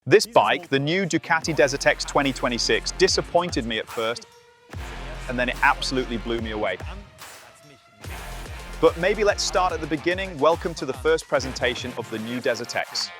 This bike, the new Ducati DesertX 2026, disappointed me at first, and then it absolutely blew me away. But maybe let's start at the beginning. Welcome to the first presentation of the new DesertX.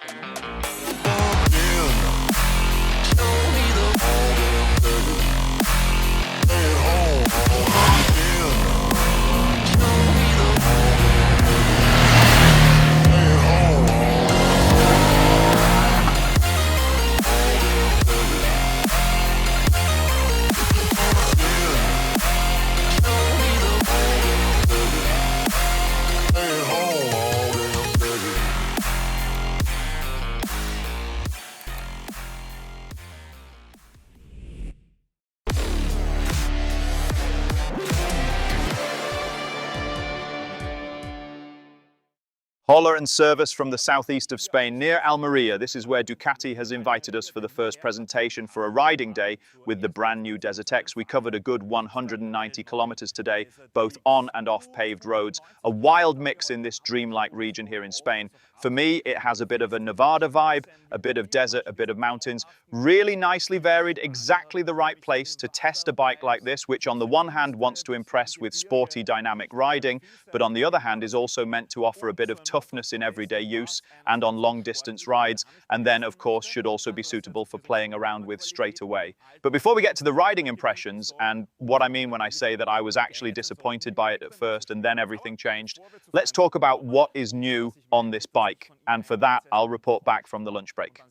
Hola and service from the southeast of Spain, near Almeria. This is where Ducati has invited us for the first presentation for a riding day with the brand new DesertX. We covered a good 190 kilometers today, both on and off paved roads. A wild mix in this dreamlike region here in Spain. For me, it has a bit of a Nevada vibe, a bit of desert, a bit of mountains. Really nicely varied, exactly the right place to test a bike like this, which on the one hand wants to impress with sporty, dynamic riding, but on the other hand is also meant to offer a bit of toughness in everyday use and on long distance rides, and then of course should also be suitable for playing around with straight away. But before we get to the riding impressions, and what I mean when I say that I was actually disappointed by it at first and then everything changed, let's talk about what is new on this bike. And for that, I'll report back from the lunch break.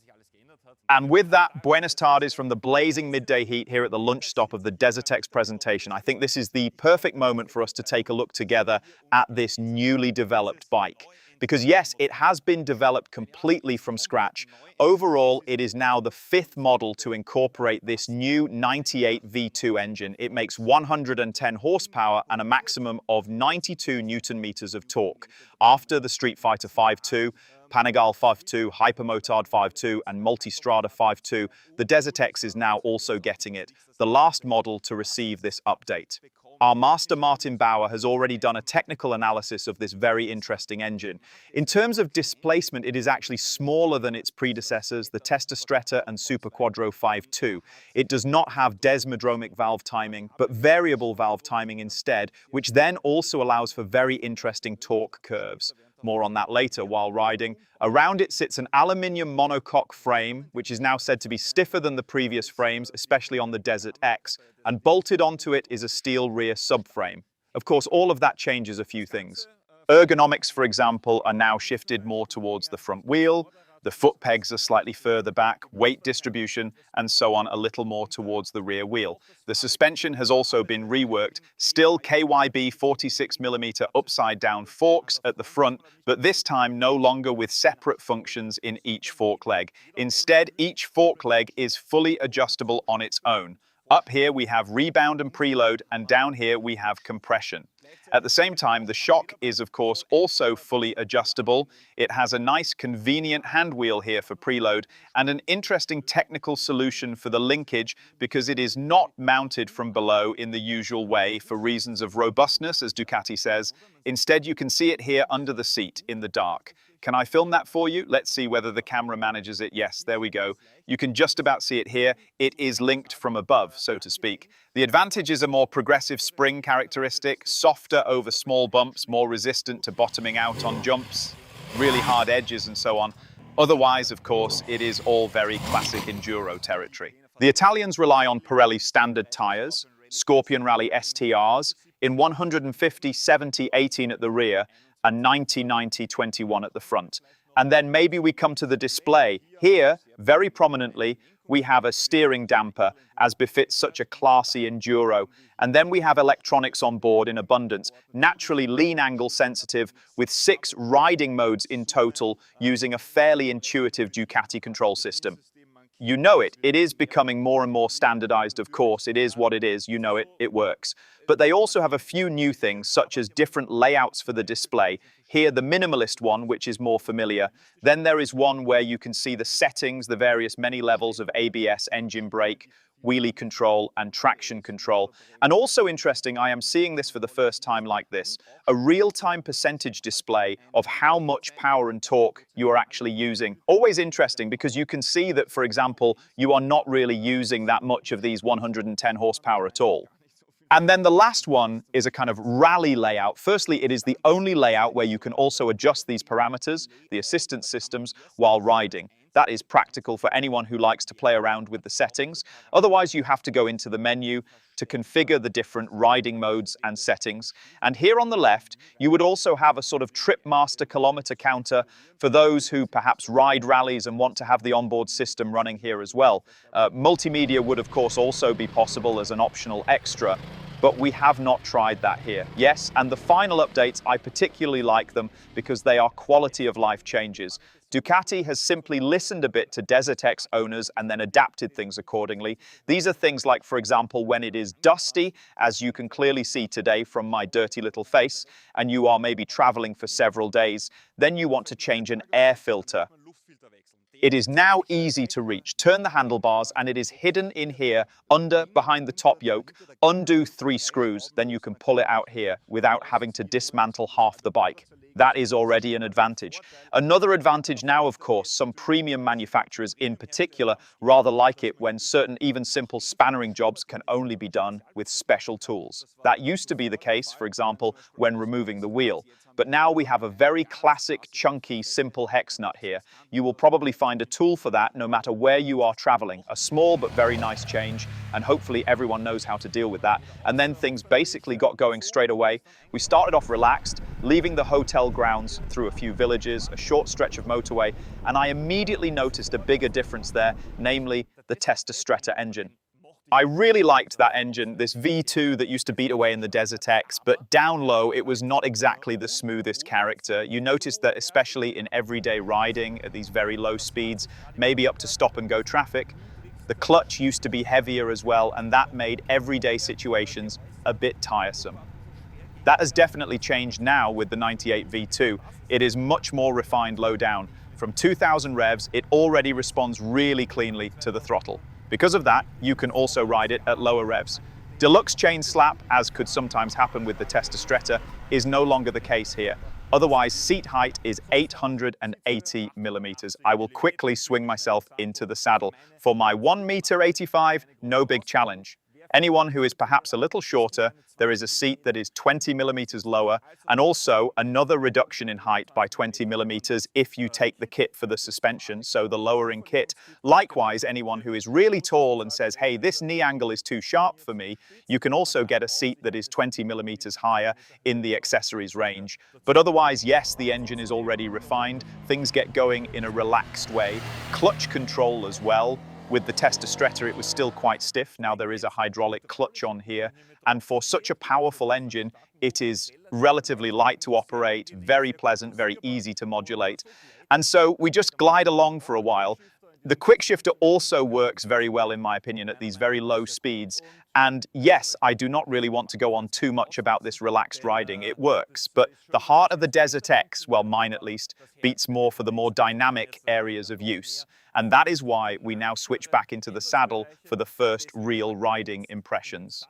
And with that, buenas tardes from the blazing midday heat here at the lunch stop of the DesertX presentation. I think this is the perfect moment for us to take a look together at this newly developed bike. Because yes, it has been developed completely from scratch. Overall, it is now the fifth model to incorporate this new 98 V2 engine. It makes 110 horsepower and a maximum of 92 Newton meters of torque. After the Street Fighter 5.2, Panigale 5.2, Hypermotard 5.2, and Multistrada 5.2, the DesertX is now also getting it, the last model to receive this update. Our master Martin Bauer has already done a technical analysis of this very interesting engine. In terms of displacement, it is actually smaller than its predecessors, the Testastretta and Super Quadro 5.2. It does not have desmodromic valve timing, but variable valve timing instead, which then also allows for very interesting torque curves. More on that later while riding. Around it sits an aluminium monocoque frame, which is now said to be stiffer than the previous frames, especially on the DesertX, and bolted onto it is a steel rear subframe. Of course, all of that changes a few things. Ergonomics, for example, are now shifted more towards the front wheel, the foot pegs are slightly further back, weight distribution, and so on a little more towards the rear wheel. The suspension has also been reworked, still KYB 46mm upside down forks at the front, but this time no longer with separate functions in each fork leg. Instead, each fork leg is fully adjustable on its own. Up here we have rebound and preload, and down here we have compression. At the same time, the shock is of course also fully adjustable. It has a nice convenient hand wheel here for preload and an interesting technical solution for the linkage because it is not mounted from below in the usual way for reasons of robustness, as Ducati says. Instead, you can see it here under the seat in the dark. Can I film that for you? Let's see whether the camera manages it. Yes, there we go. You can just about see it here. It is linked from above, so to speak. The advantage is a more progressive spring characteristic, softer over small bumps, more resistant to bottoming out on jumps, really hard edges and so on. Otherwise, of course, it is all very classic enduro territory. The Italians rely on Pirelli standard tires, Scorpion Rally STRs, in 150, 70, 18 at the rear, and 90, 90, 21 at the front. And then maybe we come to the display. Here, very prominently, we have a steering damper, as befits such a classy enduro. And then we have electronics on board in abundance, naturally lean angle sensitive, with 6 riding modes in total, using a fairly intuitive Ducati control system. You know it. It is becoming more and more standardized, of course. It is what it is. You know it. It works. But they also have a few new things, such as different layouts for the display. Here, the minimalist one, which is more familiar. Then there is one where you can see the settings, the various many levels of ABS, engine brake, wheelie control, and traction control. And also interesting, I am seeing this for the first time like this, a real-time percentage display of how much power and torque you are actually using. Always interesting because you can see that, for example, you are not really using that much of these 110 horsepower at all. And then the last one is a kind of rally layout. Firstly, it is the only layout where you can also adjust these parameters, the assistance systems, while riding. That is practical for anyone who likes to play around with the settings. Otherwise, you have to go into the menu to configure the different riding modes and settings. And here on the left, you would also have a sort of trip master kilometer counter for those who perhaps ride rallies and want to have the onboard system running here as well. Multimedia would, of course, also be possible as an optional extra, but we have not tried that here. Yes, and the final updates, I particularly like them because they are quality of life changes. Ducati has simply listened a bit to DesertX owners and then adapted things accordingly. These are things like, for example, when it is dusty, as you can clearly see today from my dirty little face, and you are maybe traveling for several days, then you want to change an air filter. It is now easy to reach. Turn the handlebars and it is hidden in here, behind the top yoke. Undo 3 screws, then you can pull it out here without having to dismantle half the bike. That is already an advantage. Another advantage now, of course, some premium manufacturers in particular rather like it when certain even simple spannering jobs can only be done with special tools. That used to be the case, for example, when removing the wheel. But now we have a very classic, chunky, simple hex nut here. You will probably find a tool for that no matter where you are traveling. A small but very nice change, and hopefully everyone knows how to deal with that. And then things basically got going straight away. We started off relaxed, leaving the hotel grounds through a few villages, a short stretch of motorway, and I immediately noticed a bigger difference there, namely the Testa engine. I really liked that engine, this V2 that used to beat away in the DesertX, but down low, it was not exactly the smoothest character. You noticed that especially in everyday riding at these very low speeds, maybe up to stop-and-go traffic, the clutch used to be heavier as well, and that made everyday situations a bit tiresome. That has definitely changed now with the 98 V2. It is much more refined low down. From 2,000 revs, it already responds really cleanly to the throttle. Because of that, you can also ride it at lower revs. Deluxe chain slap, as could sometimes happen with the Testa, is no longer the case here. Otherwise, seat height is 880 millimeters. I will quickly swing myself into the saddle. For my 1.85 m, no big challenge. Anyone who is perhaps a little shorter, there is a seat that is 20 millimeters lower, and also another reduction in height by 20 millimeters if you take the kit for the suspension, so the lowering kit. Likewise, anyone who is really tall and says, hey, this knee angle is too sharp for me, you can also get a seat that is 20 millimeters higher in the accessories range. But otherwise, yes, the engine is already refined. Things get going in a relaxed way. Clutch control as well. With the Testa, it was still quite stiff. Now there is a hydraulic clutch on here. And for such a powerful engine, it is relatively light to operate, very pleasant, very easy to modulate. And so we just glide along for a while. The quick shifter also works very well, in my opinion, at these very low speeds. And yes, I do not really want to go on too much about this relaxed riding. It works, but the heart of the DesertX, well, mine at least, beats more for the more dynamic areas of use. And that is why we now switch back into the saddle for the first real riding impressions.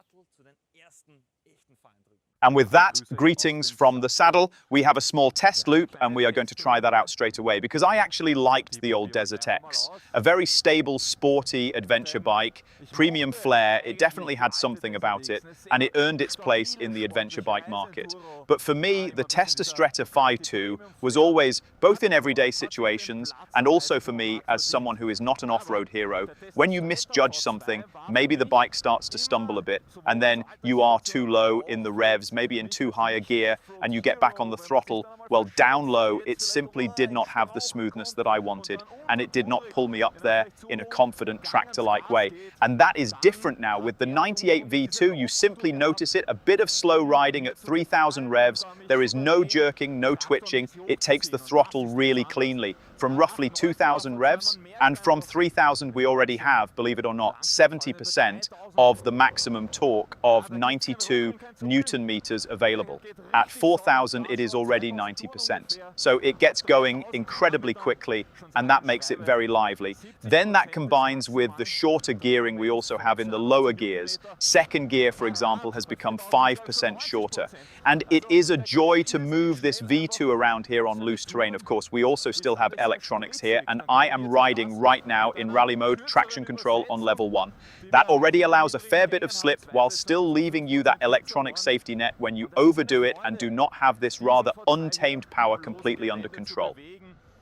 And with that, greetings from the saddle. We have a small test loop, and we are going to try that out straight away, because I actually liked the old DesertX. A very stable, sporty adventure bike, premium flair. It definitely had something about it, and it earned its place in the adventure bike market. But for me, the Testa 5.2 was always, both in everyday situations, and also for me, as someone who is not an off-road hero, when you misjudge something, maybe the bike starts to stumble a bit, and then you are too low in the revs, maybe in too high a gear, and you get back on the throttle, well, down low, it simply did not have the smoothness that I wanted, and it did not pull me up there in a confident tractor-like way. And that is different now. With the 98 V2, you simply notice it, a bit of slow riding at 3,000 revs. There is no jerking, no twitching. It takes the throttle really cleanly. from roughly 2,000 revs, and from 3,000 we already have, believe it or not, 70% of the maximum torque of 92 Newton meters available. At 4,000 it is already 90%. So it gets going incredibly quickly, and that makes it very lively. Then that combines with the shorter gearing we also have in the lower gears. Second gear, for example, has become 5% shorter. And it is a joy to move this V2 around here on loose terrain. Of course, we also still have electronics here, and I am riding right now in rally mode, traction control on level 1. That already allows a fair bit of slip while still leaving you that electronic safety net when you overdo it and do not have this rather untamed power completely under control.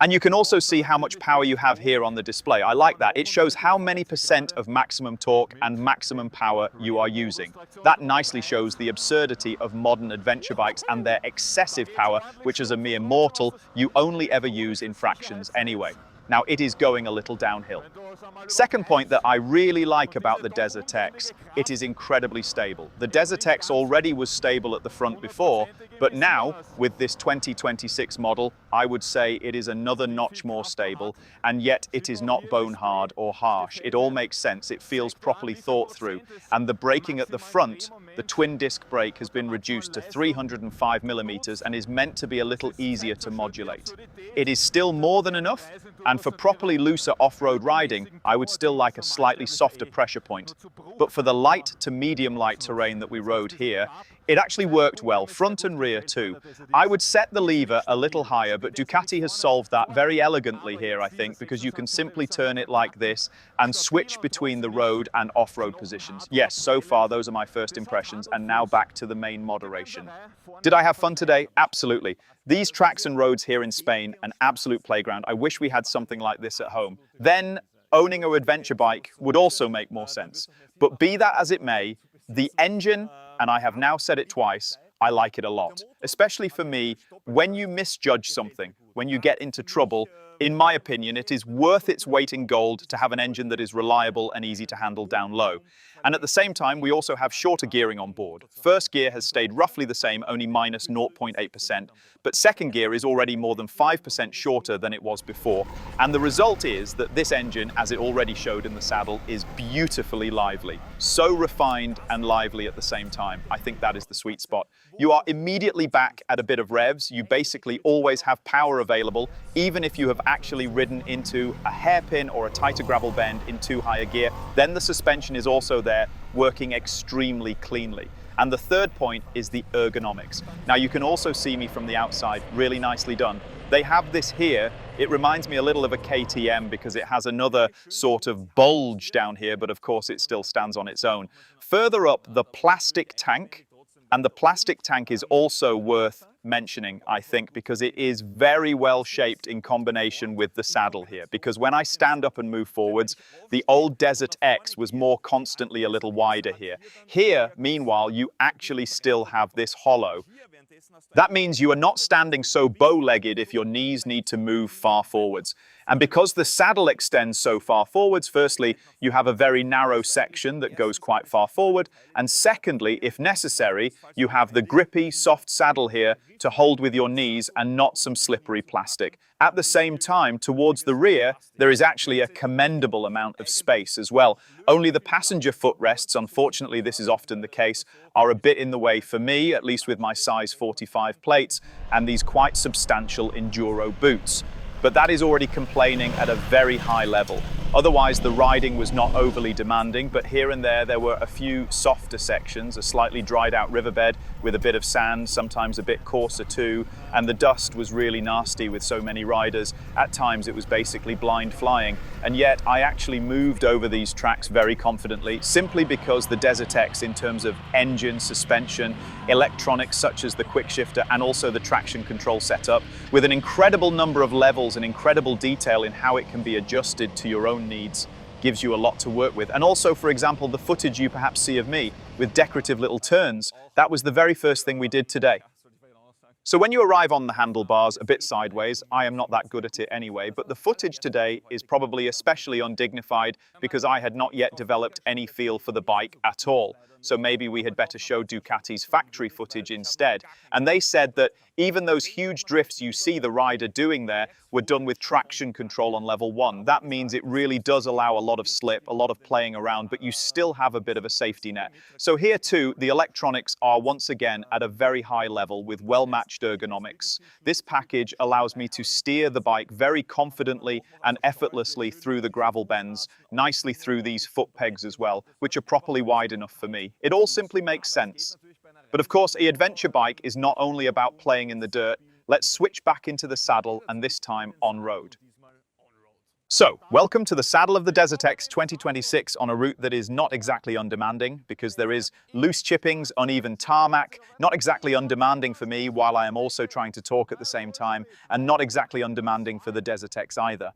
And you can also see how much power you have here on the display. I like that. It shows how many percent of maximum torque and maximum power you are using. That nicely shows the absurdity of modern adventure bikes and their excessive power, which as a mere mortal, you only ever use in fractions anyway. Now, it is going a little downhill. Second point that I really like about the DesertX, it is incredibly stable. The DesertX already was stable at the front before, but now, with this 2026 model, I would say it is another notch more stable, and yet it is not bone hard or harsh. It all makes sense, it feels properly thought through, and the braking at the front, the twin disc brake has been reduced to 305 millimeters and is meant to be a little easier to modulate. It is still more than enough, and for properly looser off-road riding, I would still like a slightly softer pressure point. But for the light to medium light terrain that we rode here, it actually worked well, front and rear too. I would set the lever a little higher, but Ducati has solved that very elegantly here, I think, because you can simply turn it like this and switch between the road and off-road positions. Yes, so far those are my first impressions, and now back to the main moderation. Did I have fun today? Absolutely. These tracks and roads here in Spain, an absolute playground. I wish we had something like this at home. Then owning an adventure bike would also make more sense. But be that as it may, the engine, and I have now said it twice, I like it a lot. Especially for me, when you misjudge something, when you get into trouble, in my opinion, it is worth its weight in gold to have an engine that is reliable and easy to handle down low. And at the same time, we also have shorter gearing on board. First gear has stayed roughly the same, only minus 0.8%, but second gear is already more than 5% shorter than it was before. And the result is that this engine, as it already showed in the saddle, is beautifully lively. So refined and lively at the same time. I think that is the sweet spot. You are immediately back at a bit of revs. You basically always have power available, even if you have actually ridden into a hairpin or a tighter gravel bend in too high a gear. Then the suspension is also there, working extremely cleanly. And the third point is the ergonomics. Now you can also see me from the outside, really nicely done. They have this here. It reminds me a little of a KTM because it has another sort of bulge down here, but of course it still stands on its own. Further up, the plastic tank, and the plastic tank is also worth mentioning, I think, because it is very well shaped in combination with the saddle here. Because when I stand up and move forwards, the old DesertX was more constantly a little wider here. Here, meanwhile, you actually still have this hollow. That means you are not standing so bow-legged if your knees need to move far forwards. And because the saddle extends so far forwards, firstly, you have a very narrow section that goes quite far forward. And secondly, if necessary, you have the grippy, soft saddle here to hold with your knees and not some slippery plastic. At the same time, towards the rear, there is actually a commendable amount of space as well. Only the passenger footrests, unfortunately this is often the case, are a bit in the way for me, at least with my size 45 plates, and these quite substantial enduro boots. But that is already complaining at a very high level. Otherwise, the riding was not overly demanding, but here and there were a few softer sections, a slightly dried out riverbed with a bit of sand, sometimes a bit coarser too, and the dust was really nasty with so many riders. At times it was basically blind flying, and yet I actually moved over these tracks very confidently, simply because the DesertX, in terms of engine, suspension, electronics such as the quick shifter and also the traction control setup, with an incredible number of levels and incredible detail in how it can be adjusted to your own needs, gives you a lot to work with. And also, for example, the footage you perhaps see of me with decorative little turns, that was the very first thing we did today. So when you arrive on the handlebars a bit sideways, I am not that good at it anyway, but the footage today is probably especially undignified because I had not yet developed any feel for the bike at all. so maybe we had better show Ducati's factory footage instead. And they said that even those huge drifts you see the rider doing there were done with traction control on level 1. That means it really does allow a lot of slip, a lot of playing around, but you still have a bit of a safety net. So here too, the electronics are once again at a very high level with well-matched ergonomics. This package allows me to steer the bike very confidently and effortlessly through the gravel bends, nicely through these foot pegs as well, which are properly wide enough for me. It all simply makes sense. But of course, the adventure bike is not only about playing in the dirt. Let's switch back into the saddle, and this time on-road. So, welcome to the saddle of the DesertX 2026 on a route that is not exactly undemanding, because there is loose chippings, uneven tarmac, not exactly undemanding for me while I am also trying to talk at the same time, and not exactly undemanding for the DesertX either.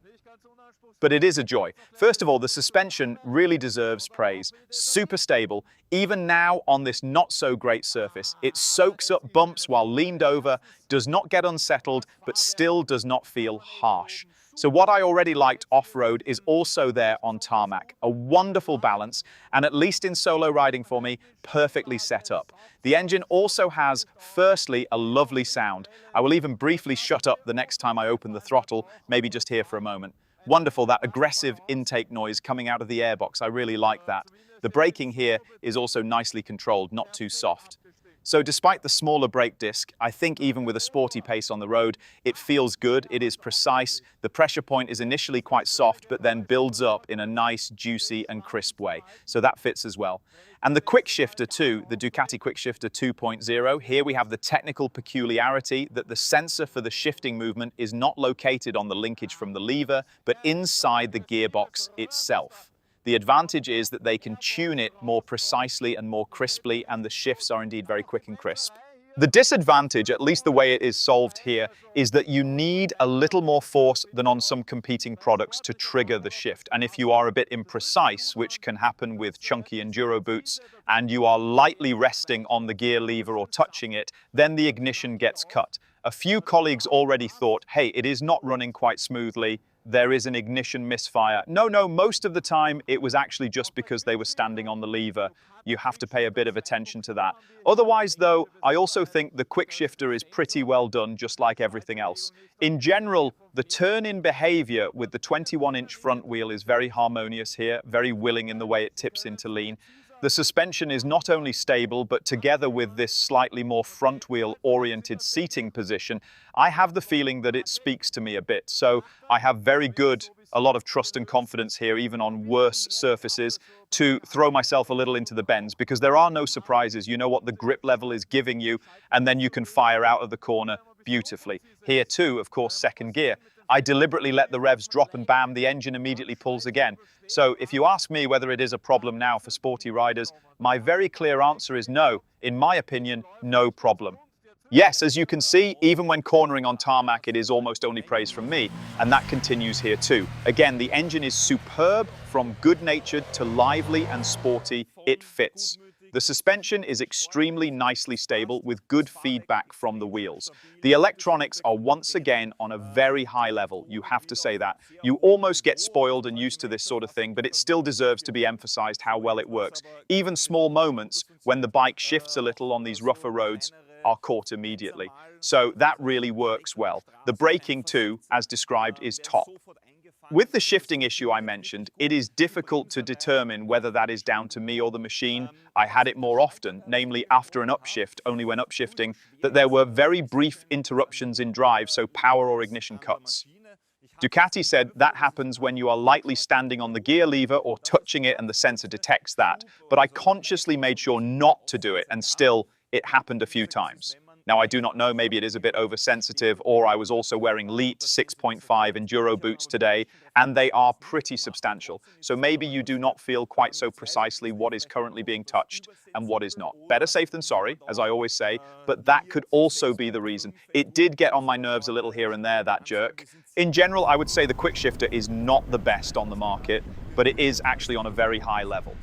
But it is a joy. First of all, the suspension really deserves praise. Super stable, even now on this not-so-great surface. It soaks up bumps while leaned over, does not get unsettled, but still does not feel harsh. So what I already liked off-road is also there on tarmac. A wonderful balance, and at least in solo riding for me, perfectly set up. The engine also has, firstly, a lovely sound. I will even briefly shut up the next time I open the throttle, maybe just here for a moment. Wonderful, that aggressive intake noise coming out of the airbox. I really like that. The braking here is also nicely controlled, not too soft. So despite the smaller brake disc, I think even with a sporty pace on the road, it feels good, it is precise. The pressure point is initially quite soft, but then builds up in a nice, juicy and crisp way. So that fits as well. And the quick shifter too, the Ducati Quick Shifter 2.0, here we have the technical peculiarity that the sensor for the shifting movement is not located on the linkage from the lever, but inside the gearbox itself. The advantage is that they can tune it more precisely and more crisply, and the shifts are indeed very quick and crisp. The disadvantage, at least the way it is solved here, is that you need a little more force than on some competing products to trigger the shift. And if you are a bit imprecise, which can happen with chunky enduro boots, and you are lightly resting on the gear lever or touching it, then the ignition gets cut. A few colleagues already thought, hey, it is not running quite smoothly. There is an ignition misfire. No, most of the time it was actually just because they were standing on the lever. You have to pay a bit of attention to that. Otherwise though, I also think the quick shifter is pretty well done, just like everything else. In general, the turn-in behavior with the 21-inch front wheel is very harmonious here, very willing in the way it tips into lean. The suspension is not only stable, but together with this slightly more front wheel oriented seating position, I have the feeling that it speaks to me a bit. So I have a lot of trust and confidence here, even on worse surfaces, to throw myself a little into the bends, because there are no surprises. You know what the grip level is giving you, and then you can fire out of the corner beautifully. Here too, of course, second gear. I deliberately let the revs drop and bam, the engine immediately pulls again. So if you ask me whether it is a problem now for sporty riders, my very clear answer is no. In my opinion, no problem. Yes, as you can see, even when cornering on tarmac, it is almost only praise from me, and that continues here too. Again, the engine is superb, from good-natured to lively and sporty, it fits. The suspension is extremely nicely stable with good feedback from the wheels. The electronics are once again on a very high level, you have to say that. You almost get spoiled and used to this sort of thing, but it still deserves to be emphasized how well it works. Even small moments when the bike shifts a little on these rougher roads are caught immediately. So that really works well. The braking too, as described, is top. With the shifting issue I mentioned, it is difficult to determine whether that is down to me or the machine. I had it more often, namely after an upshift, only when upshifting, that there were very brief interruptions in drive, so power or ignition cuts. Ducati said that happens when you are lightly standing on the gear lever or touching it and the sensor detects that, but I consciously made sure not to do it, and still, it happened a few times. Now, I do not know, maybe it is a bit oversensitive, or I was also wearing Leet 6.5 enduro boots today, and they are pretty substantial. So maybe you do not feel quite so precisely what is currently being touched and what is not. Better safe than sorry, as I always say, but that could also be the reason. It did get on my nerves a little here and there, that jerk. In general, I would say the quick shifter is not the best on the market, but it is actually on a very high level.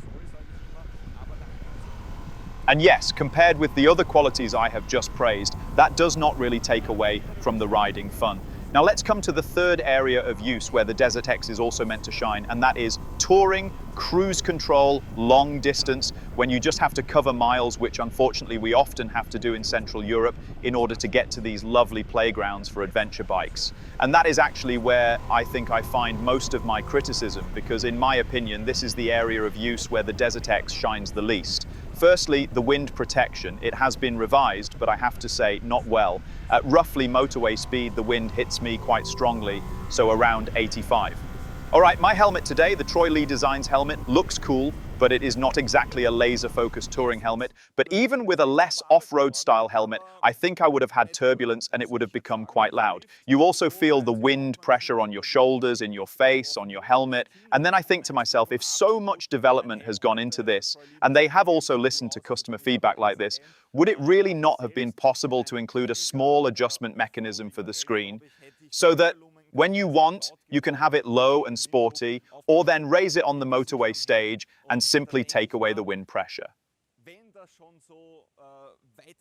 And yes, compared with the other qualities I have just praised, that does not really take away from the riding fun. Now let's come to the third area of use where the DesertX is also meant to shine, and that is touring, cruise control, long distance, when you just have to cover miles, which unfortunately we often have to do in Central Europe in order to get to these lovely playgrounds for adventure bikes. And that is actually where I think I find most of my criticism, because in my opinion, this is the area of use where the DesertX shines the least. Firstly, the wind protection. It has been revised, but I have to say, not well. At roughly motorway speed, the wind hits me quite strongly, so around 85. All right, my helmet today, the Troy Lee Designs helmet, looks cool, but it is not exactly a laser-focused touring helmet. But even with a less off-road style helmet, I think I would have had turbulence and it would have become quite loud. You also feel the wind pressure on your shoulders, in your face, on your helmet. And then I think to myself, if so much development has gone into this, and they have also listened to customer feedback like this, would it really not have been possible to include a small adjustment mechanism for the screen so that when you want, you can have it low and sporty, or then raise it on the motorway stage and simply take away the wind pressure?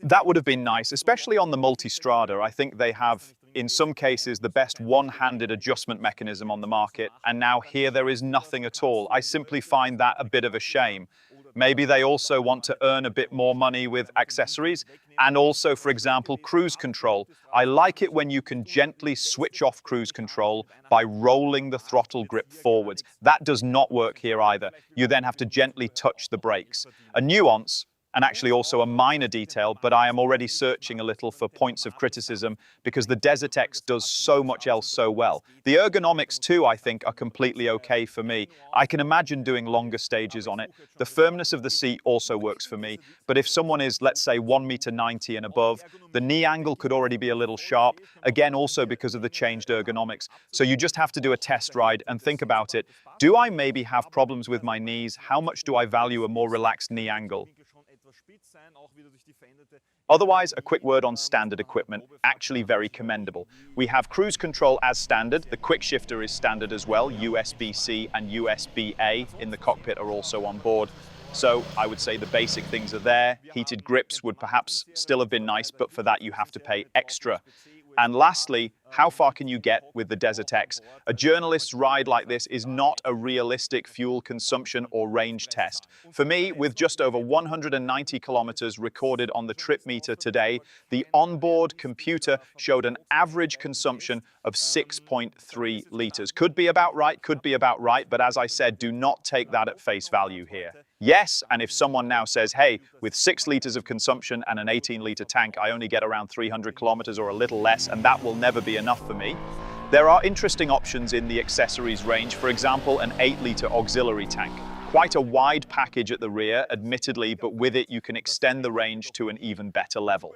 That would have been nice, especially on the Multistrada. I think they have, in some cases, the best one-handed adjustment mechanism on the market, and now here there is nothing at all. I simply find that a bit of a shame. Maybe they also want to earn a bit more money with accessories and also, for example, cruise control. I like it when you can gently switch off cruise control by rolling the throttle grip forwards. That does not work here either. You then have to gently touch the brakes. A nuance, and actually also a minor detail, but I am already searching a little for points of criticism because the DesertX does so much else so well. The ergonomics too, I think, are completely okay for me. I can imagine doing longer stages on it. The firmness of the seat also works for me, but if someone is, let's say, 1.90 m and above, the knee angle could already be a little sharp, again also because of the changed ergonomics. So you just have to do a test ride and think about it. Do I maybe have problems with my knees? How much do I value a more relaxed knee angle? Otherwise, a quick word on standard equipment, actually very commendable. We have cruise control as standard, the quick shifter is standard as well, USB-C and USB-A in the cockpit are also on board. So I would say the basic things are there. Heated grips would perhaps still have been nice, but for that you have to pay extra. And lastly, how far can you get with the DesertX? A journalist's ride like this is not a realistic fuel consumption or range test. For me, with just over 190 kilometers recorded on the trip meter today, the onboard computer showed an average consumption of 6.3 liters. Could be about right, but as I said, do not take that at face value here. Yes, and if someone now says, hey, with 6 liters of consumption and an 18-liter tank, I only get around 300 kilometers or a little less, and that will never be enough for me. There are interesting options in the accessories range, for example, an 8-liter auxiliary tank. Quite a wide package at the rear, admittedly, but with it you can extend the range to an even better level.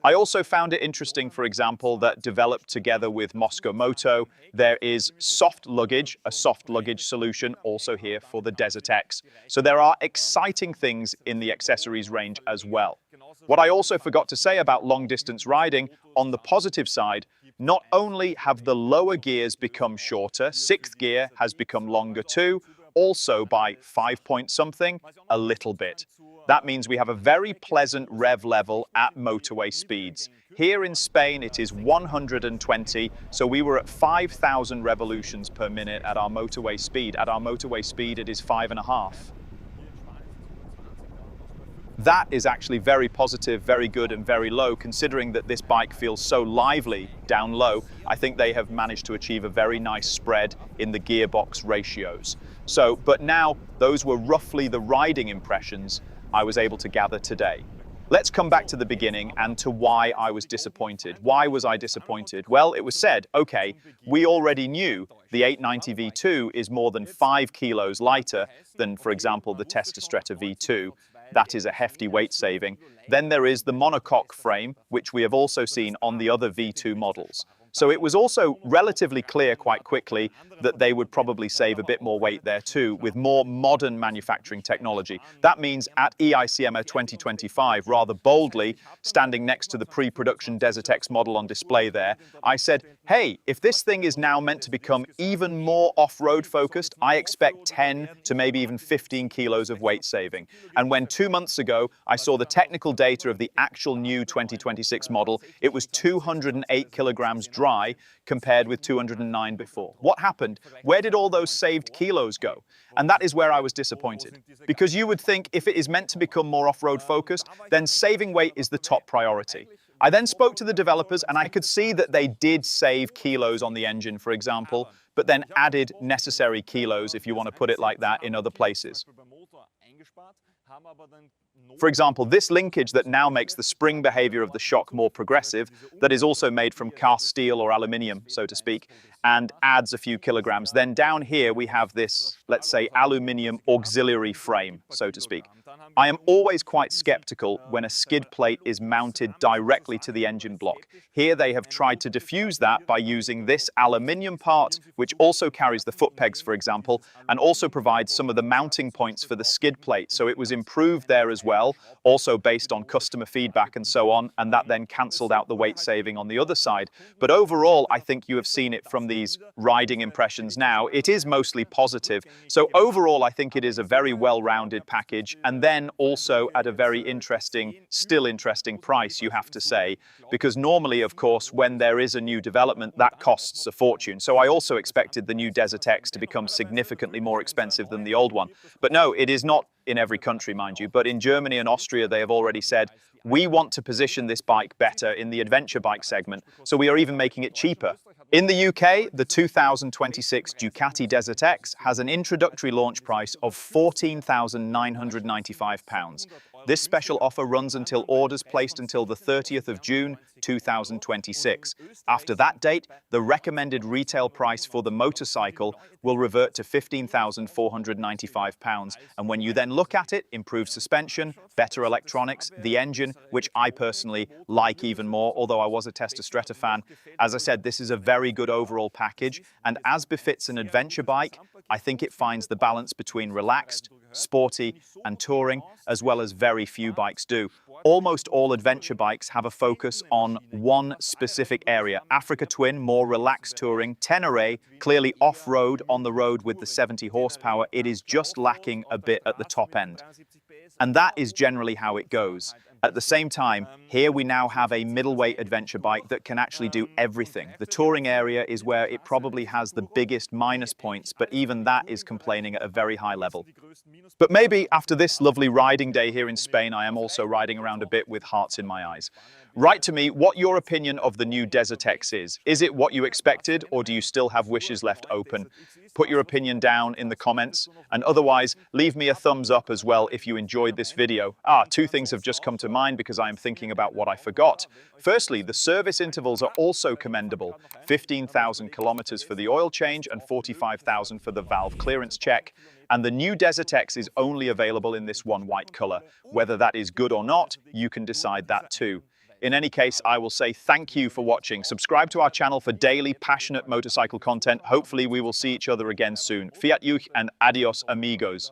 I also found it interesting, for example, that developed together with Moscow Moto, there is soft luggage, a soft luggage solution also here for the DesertX. So there are exciting things in the accessories range as well. What I also forgot to say about long distance riding, on the positive side, not only have the lower gears become shorter, 6th gear has become longer too, also by 5 point something, a little bit. That means we have a very pleasant rev level at motorway speeds. Here in Spain, it is 120, so we were at 5,000 revolutions per minute at our motorway speed. At our motorway speed, it is 5.5. That is actually very positive, very good, and very low, considering that this bike feels so lively down low. I think they have managed to achieve a very nice spread in the gearbox ratios. But now, those were roughly the riding impressions I was able to gather today. Let's come back to the beginning and to why I was disappointed. Why was I disappointed? Well, it was said, okay, we already knew the 890 V2 is more than 5 kilos lighter than, for example, the Testastretta V2. That is a hefty weight saving. Then there is the monocoque frame, which we have also seen on the other V2 models. So it was also relatively clear quite quickly that they would probably save a bit more weight there too, with more modern manufacturing technology. That means at EICMA 2025, rather boldly, standing next to the pre-production DesertX model on display there, I said, hey, if this thing is now meant to become even more off-road focused, I expect 10 to maybe even 15 kilos of weight saving. And when 2 months ago, I saw the technical data of the actual new 2026 model, it was 208 kilograms dry compared with 209 before. What happened? Where did all those saved kilos go? And that is where I was disappointed. Because you would think if it is meant to become more off-road focused, then saving weight is the top priority. I then spoke to the developers and I could see that they did save kilos on the engine, for example, but then added necessary kilos, if you want to put it like that, in other places. For example, this linkage that now makes the spring behavior of the shock more progressive, that is also made from cast steel or aluminium, so to speak, and adds a few kilograms. Then down here we have this, let's say, aluminium auxiliary frame, so to speak. I am always quite skeptical when a skid plate is mounted directly to the engine block. Here they have tried to diffuse that by using this aluminium part, which also carries the foot pegs, for example, and also provides some of the mounting points for the skid plate. So it was improved there as well, also based on customer feedback and so on, and that then cancelled out the weight saving on the other side. But overall, I think you have seen it from these riding impressions now. It is mostly positive. So overall, I think it is a very well-rounded package, and then also at a very interesting, still interesting price, you have to say, because normally, of course, when there is a new development, that costs a fortune. So I also expected the new DesertX to become significantly more expensive than the old one. But no, it is not in every country, mind you, but in Germany and Austria, they have already said, we want to position this bike better in the adventure bike segment, so we are even making it cheaper. In the UK, the 2026 Ducati DesertX has an introductory launch price of £14,995. This special offer runs until orders placed until the 30th of June 2026. After that date, the recommended retail price for the motorcycle will revert to £15,495. And when you then look at it, improved suspension, better electronics, the engine, which I personally like even more, although I was a Testa Stretta fan. As I said, this is a very good overall package, and as befits an adventure bike, I think it finds the balance between relaxed, sporty, and touring, as well as very few bikes do. Almost all adventure bikes have a focus on one specific area. Africa Twin, more relaxed touring. Tenere, clearly off-road, on the road with the 70 horsepower. It is just lacking a bit at the top end. And that is generally how it goes. At the same time, here we now have a middleweight adventure bike that can actually do everything. The touring area is where it probably has the biggest minus points, but even that is complaining at a very high level. But maybe after this lovely riding day here in Spain, I am also riding around a bit with hearts in my eyes. Write to me what your opinion of the new DesertX is. Is it what you expected, or do you still have wishes left open? Put your opinion down in the comments, and otherwise, leave me a thumbs up as well if you enjoyed this video. Two things have just come to mind because I am thinking about what I forgot. Firstly, the service intervals are also commendable. 15,000 kilometers for the oil change and 45,000 for the valve clearance check. And the new DesertX is only available in this one white color. Whether that is good or not, you can decide that too. In any case, I will say thank you for watching. Subscribe to our channel for daily, passionate motorcycle content. Hopefully, we will see each other again soon. Fiat Juch and adios, amigos.